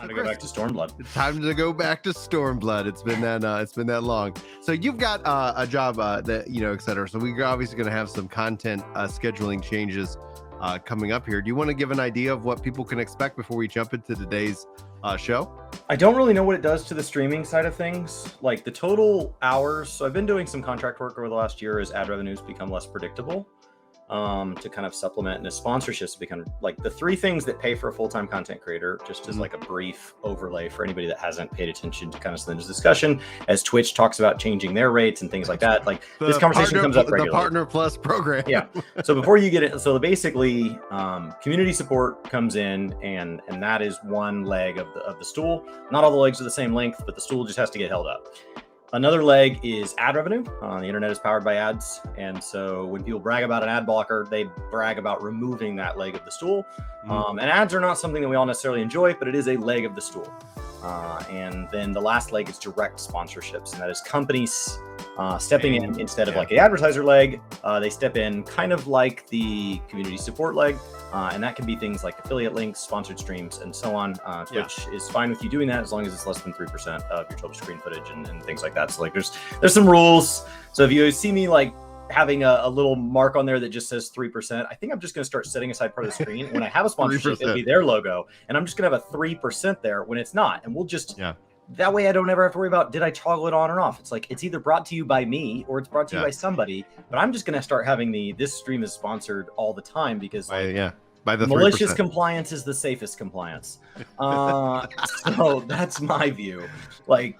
Time to go back to Stormblood. It's time to go back to Stormblood. It's been that long. So you've got a job that et cetera. So we're obviously going to have some content scheduling changes coming up here. Do you want to give an idea of what people can expect before we jump into today's show? I don't really know what it does to the streaming side of things, like the total hours. So I've been doing some contract work over the last year as ad revenues become less predictable. To kind of supplement, and as sponsorships become like the three things that pay for a full-time content creator, just as like a brief overlay for anybody that hasn't paid attention to kind of this discussion, as Twitch talks about changing their rates and things like that. Like this conversation comes up regularly. The Partner Plus program. Yeah. So before you get it, so basically community support comes in, and that is one leg of the stool. Not all the legs are the same length, but the stool just has to get held up. Another leg is ad revenue. The internet is powered by ads. And so when people brag about an ad blocker, they brag about removing that leg of the stool. And ads are not something that we all necessarily enjoy, but it is a leg of the stool. And then the last leg is direct sponsorships. And that is companies stepping in instead of like the advertiser leg. They step in kind of like the community support leg. And that can be things like affiliate links, sponsored streams, and so on. Twitch is fine with you doing that as long as it's less than 3% of your total screen footage and things like that. So like there's some rules. So if you see me like having a little mark on there that just says 3%, I think I'm just going to start setting aside part of the screen. When I have a sponsorship, it'll be their logo. And I'm just going to have a 3% there when it's not. And we'll just... That way I don't ever have to worry about, did I toggle it on or off? It's like, it's either brought to you by me or it's brought to you by somebody, but I'm just going to start having this stream is sponsored all the time because by the malicious 3%. Compliance is the safest compliance. So that's my view. Like,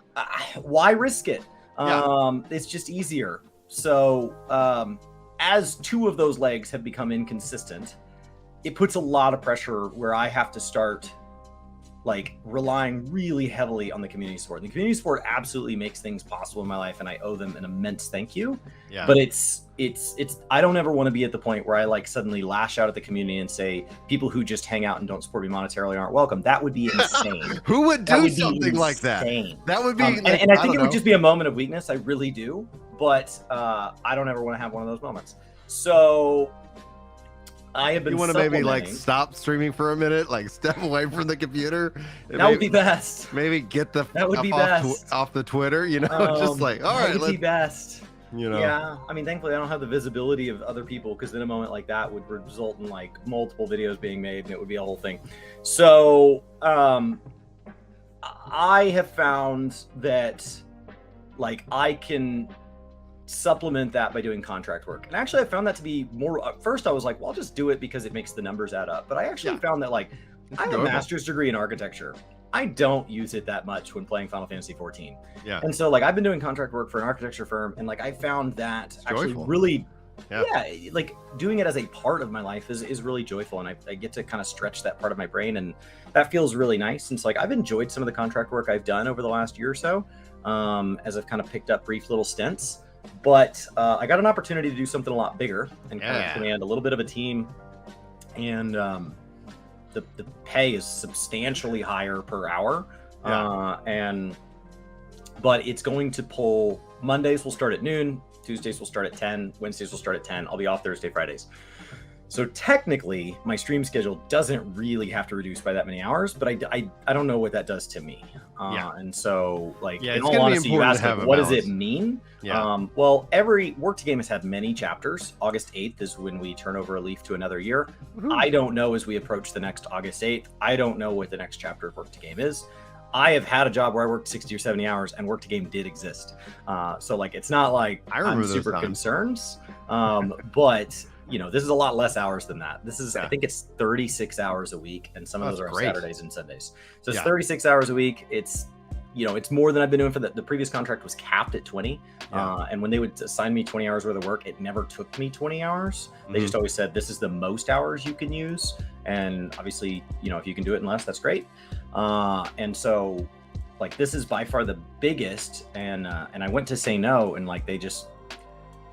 why risk it? It's just easier. So as two of those legs have become inconsistent, it puts a lot of pressure where I have to start like relying really heavily on the community support. The community support absolutely makes things possible in my life, and I owe them an immense thank you. But it's I don't ever want to be at the point where I like suddenly lash out at the community and say people who just hang out and don't support me monetarily aren't welcome. That would be insane. Who would do something like that? That would be and I think it would just be a moment of weakness. I really do, but I don't ever want to have one of those moments. So I have been. You want to maybe like stop streaming for a minute, like step away from the computer. That would be best. Maybe get the that would be best off the Twitter. Just like all right, that would be best. Yeah. I mean, thankfully, I don't have the visibility of other people because then a moment like that would result in like multiple videos being made, and it would be a whole thing. So I have found that like I can supplement that by doing contract work. And actually I found that to be more, at first I was like, well, I'll just do it because it makes the numbers add up. But I actually found that like I have a master's degree in architecture. I don't use it that much when playing Final Fantasy 14. And so like I've been doing contract work for an architecture firm, and like I found that actually really like doing it as a part of my life is really joyful, and I get to kind of stretch that part of my brain, and that feels really nice. And so like I've enjoyed some of the contract work I've done over the last year or so, as I've kind of picked up brief little stints. But I got an opportunity to do something a lot bigger and kind of command a little bit of a team, and the pay is substantially higher per hour. But it's going to pull. Mondays will start at noon, Tuesdays will start at 10, Wednesdays will start at 10. I'll be off Thursday, Fridays. So technically, my stream schedule doesn't really have to reduce by that many hours, but I don't know what that does to me. And so, like, in all honesty, you ask, like, what does it mean? Well, every Work to Game has had many chapters. August 8th is when we turn over a leaf to another year. I don't know as we approach the next August 8th. I don't know what the next chapter of Work to Game is. I have had a job where I worked 60 or 70 hours and Work to Game did exist. So, like, it's not like I'm super concerned. But this is a lot less hours than that. This is, I think it's 36 hours a week, and some of those are on Saturdays and Sundays. So it's 36 hours a week. It's, it's more than I've been doing for the previous contract was capped at 20. And when they would assign me 20 hours worth of work, it never took me 20 hours. They just always said, this is the most hours you can use. And obviously, if you can do it in less, that's great. And so like, this is by far the biggest. And I went to say no, and like,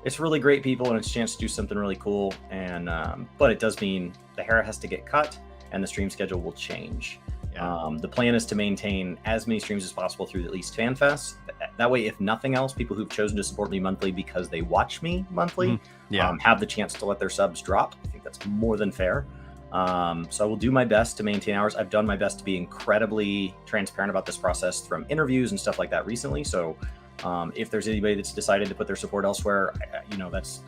it's really great people, and it's a chance to do something really cool. And but it does mean the hair has to get cut and the stream schedule will change. The plan is to maintain as many streams as possible through at least FanFest. That way, if nothing else, people who've chosen to support me monthly because they watch me monthly have the chance to let their subs drop. I think that's more than fair. So I will do my best to maintain hours. I've done my best to be incredibly transparent about this process from interviews and stuff like that recently. So if there's anybody that's decided to put their support elsewhere,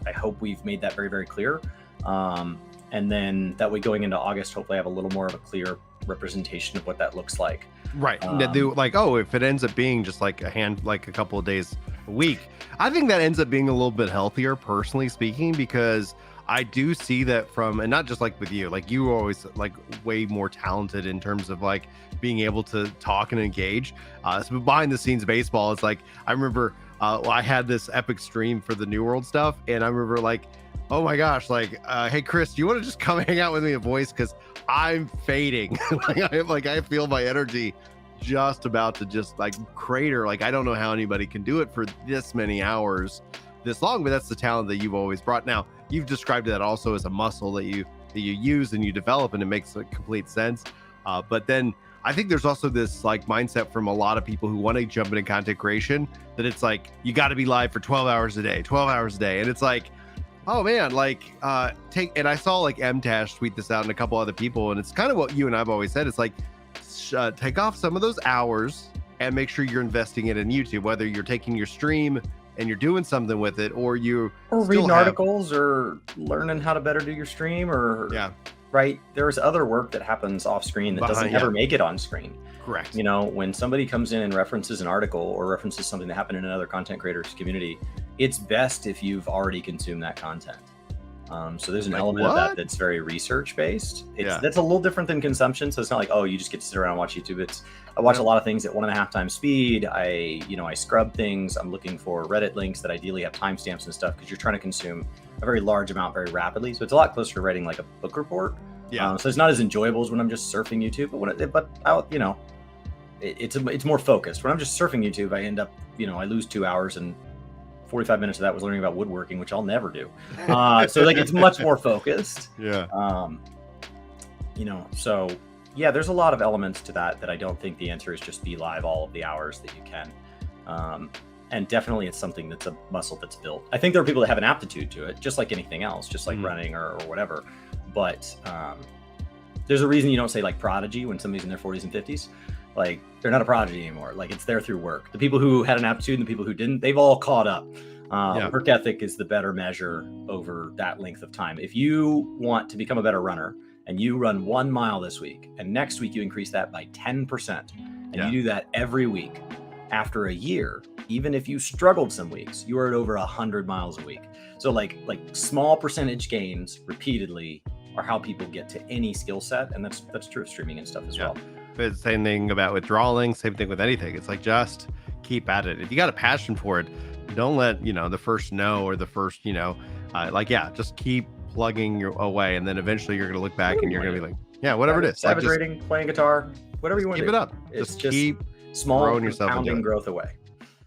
I hope we've made that very, very clear. And then that way going into August, hopefully I have a little more of a clear representation of what that looks like. Right. If it ends up being just like a couple of days a week, I think that ends up being a little bit healthier, personally speaking, because I do see that and not just like with you, like you were always like way more talented in terms of like being able to talk and engage. So behind the scenes baseball, it's like, I remember I had this epic stream for the New World stuff. And I remember like, oh my gosh, like, hey, Chris, do you want to just come hang out with me in voice? Cause I'm fading. I feel my energy just about to just like crater. Like, I don't know how anybody can do it for this many hours this long, but that's the talent that you've always brought. Now, you've described that also as a muscle that you use and you develop, and it makes complete sense. But then I think there's also this like mindset from a lot of people who want to jump into content creation that it's like, you got to be live for 12 hours a day. And it's like, oh man, like and I saw like MTash tweet this out and a couple other people, and it's kind of what you and I've always said. It's like, take off some of those hours and make sure you're investing it in YouTube, whether you're taking your stream and you're doing something with it, or reading articles or learning how to better do your stream, or right. There's other work that happens off screen that doesn't ever make it on screen. Correct. You know, when somebody comes in and references an article or references something that happened in another content creators community, it's best if you've already consumed that content. So there's an element of that that's very research based. That's a little different than consumption. So it's not like, oh, you just get to sit around and watch YouTube. I watch a lot of things at 1.5 times speed. I scrub things. I'm looking for Reddit links that ideally have timestamps and stuff, because you're trying to consume a very large amount very rapidly. So it's a lot closer to writing like a book report. So it's not as enjoyable as when I'm just surfing YouTube, it's more focused. When I'm just surfing YouTube, I end up, I lose 2 hours, and 45 minutes of that was learning about woodworking, which I'll never do. So like, it's much more focused. So yeah, there's a lot of elements to that I don't think the answer is just be live all of the hours that you can. And definitely it's something that's a muscle that's built. I think there are people that have an aptitude to it, just like anything else, just like running or whatever. But there's a reason you don't say like prodigy when somebody's in their 40s and 50s. Like, they're not a prodigy anymore. Like, it's there through work. The people who had an aptitude and the people who didn't, they've all caught up. Work ethic is the better measure over that length of time. If you want to become a better runner and you run 1 mile this week, and next week you increase that by 10%, and you do that every week, after a year, even if you struggled some weeks, you are at over 100 miles a week. So like small percentage gains repeatedly are how people get to any skill set. And that's true of streaming and stuff as well. But same thing about withdrawing, same thing with anything. It's like, just keep at it. If you got a passion for it, don't let, the first no or the first, just keep plugging away. And then eventually you're going to look back and you're going to be like, whatever it is. Savage rating, playing guitar, whatever you want to do. Keep it up. It's just keep small growing yourself compounding growth away.